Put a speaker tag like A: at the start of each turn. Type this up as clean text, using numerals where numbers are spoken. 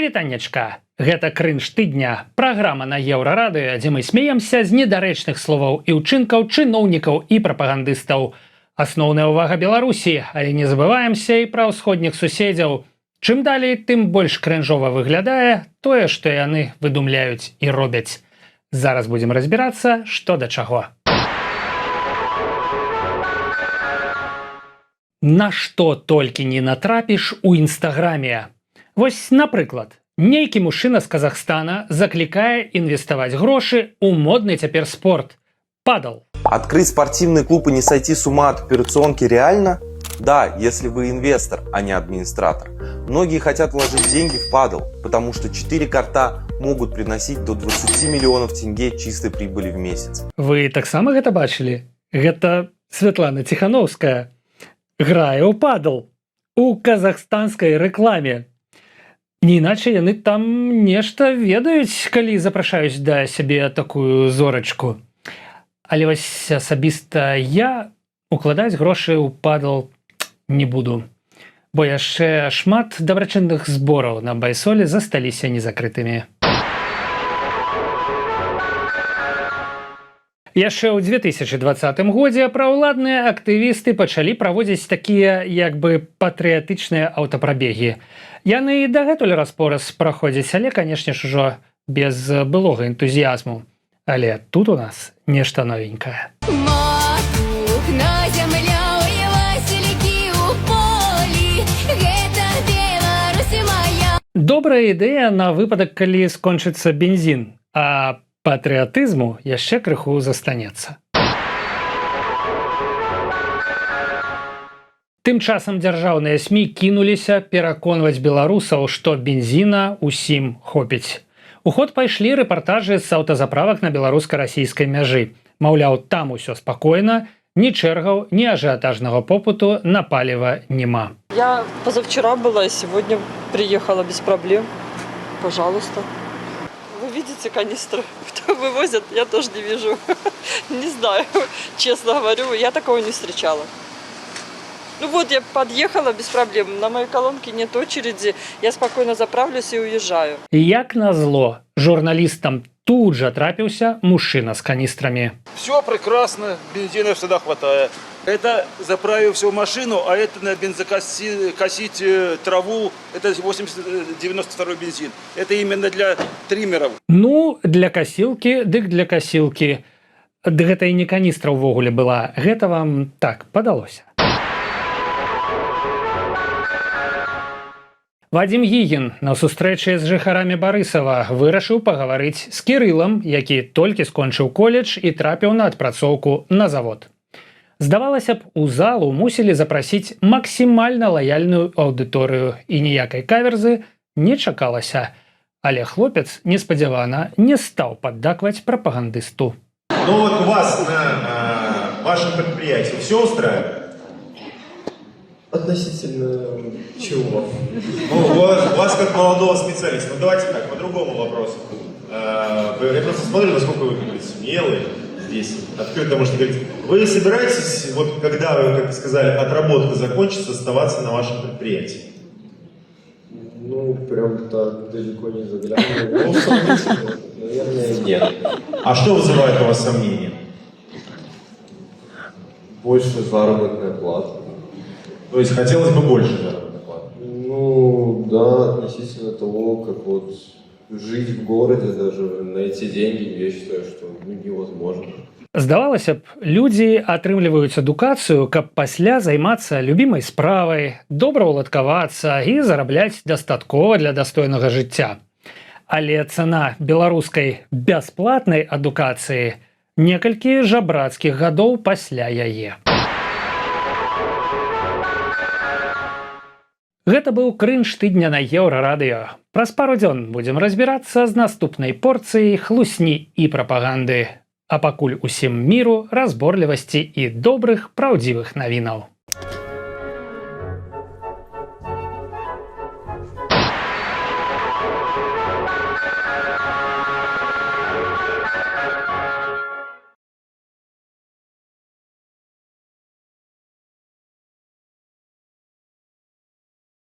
A: Прывітаннячка! Гэта крынж тыдня, праграма на Еўрарадыё, дзе мы смеемся з недарэчных словаў і ўчынкаў чыноўнікаў і прапагандыстаў. Асноўная ўвага Беларусі, але не забываемся і пра ўсходніх суседзяў. Чым далей, тым больш крынжова выглядае тое, што яны выдумляюць і робяць. Зараз будзем разбірацца, што да чаго. На што толькі не натрапіш у інстаграме. Вось, напрыклад, нейкі мужчына з Казахстана заклікае інвеставаць грошы ў модны цяпер спорт – падал.
B: Открыть спортивный клуб и не сойти с ума от операционки реально? Да, если вы инвестор, а не администратор. Многие хотят вложить деньги в падал, потому что 4 карта могут приносить до 20 миллионов тенге чистой прибыли в месяц.
A: Вы таксама гэта бачылі? Гэта Святлана Ціхановская грае ў падал у казахстанскай рэкламе. Не іначай яны там нешта ведаюць, калі запрашаюць да сябе такую зорачку. Але вось асабіста я укладаць грошы ў падал не буду, бо яшчэ шмат дабрачынных збораў на байсоле засталіся незакрытымі. Яшчэ ў 2020 годзе праўладныя актывісты пачалі праводзіць такія, як бы, патрыятычныя аўтапрабегі. Яны і дагэтуль раз-пораз праходзяць, але, канешне ж, ужо без былога энтузіязму. Але тут у нас нешта новенькае. Добрая ідэя на выпадак, калі скончыцца бензін, а патрыятызму яшчэ крыху застанецца. Тым часам дзяржаўныя СМІ кінуліся пераконваць беларусаў, што бензіна ўсім хопіць. У ход пайшлі рэпартажы з аўтазаправак на беларуска-расійскай мяжы. Маўляў, там усё спакойна, ні чэргаў, ні ажыятажнага попыту на паліва няма.
C: Я позавчера была, сегодня приехала без проблем. Пожалуйста. Вы видите канистры? Кто вывозят, я тоже не вижу. Не знаю, честно говорю, я такого не встречала. Ну вот, я подъехала без проблем, на моей колонке нет очереди, я спокойно заправлюсь и уезжаю.
A: Як назло, журналистам тут же трапился мужчина с канистрами.
D: Все прекрасно, бензина всегда хватает. Это заправил всю машину, а это на бензокосить траву, это 92-й бензин. Это именно для триммеров.
A: Ну, для косилки, дык для косилки. Гэта і не каністра ўвогуле была, гэта вам так падалося. Вадзім Гігін на сустрэчы з жыхарамі Барысава вырашыў пагаварыць з Кірылам, які толькі скончыў коледж і трапіў на адпрацоўку на завод. Здавалася б, у залу мусілі запрасіць максімальна лаяльную аўдыторыю і ніякай каверзы не чакалася. Але хлопец неспадзявана не стаў паддакваць прапагандысту.
E: Ну вот у вас на вашем предприятии все устраивает?
F: Относительно чего?
E: Ну, у вас как молодого специалиста. Ну давайте так, по другому вопросу. Я просто смотрю, насколько вы смелые здесь. Открыто можете говорить. Вы собираетесь, вот когда вы, как сказали, отработка закончится, оставаться на вашем предприятии?
F: Ну, прям так далеко не заглядываю. Ну, сомнительно. Наверное, нет.
E: А что вызывает у вас сомнения?
F: Больше заработная плата.
E: То есть хотелось бы больше заработной платы?
F: Ну, да, относительно того, как вот жить в городе, даже на эти деньги, я считаю, что невозможно.
A: Здавалася б, людзі атрымліваюць адукацыю, каб пасля займацца любімай справай, добра ўладкавацца і зарабляць дастаткова для дастойнага жыцця. Але цана беларускай бясплатнай адукацыі некалькі жабрацкіх гадоў пасля яе. Гэта быў крынж тыдня на Еўрарадыё. Праз пару дзён будзем разбірацца з наступнай порцыяй хлусні і прапаганды. А пакуль усім міру, разборлівасці і добрых, праўдзівых навінаў.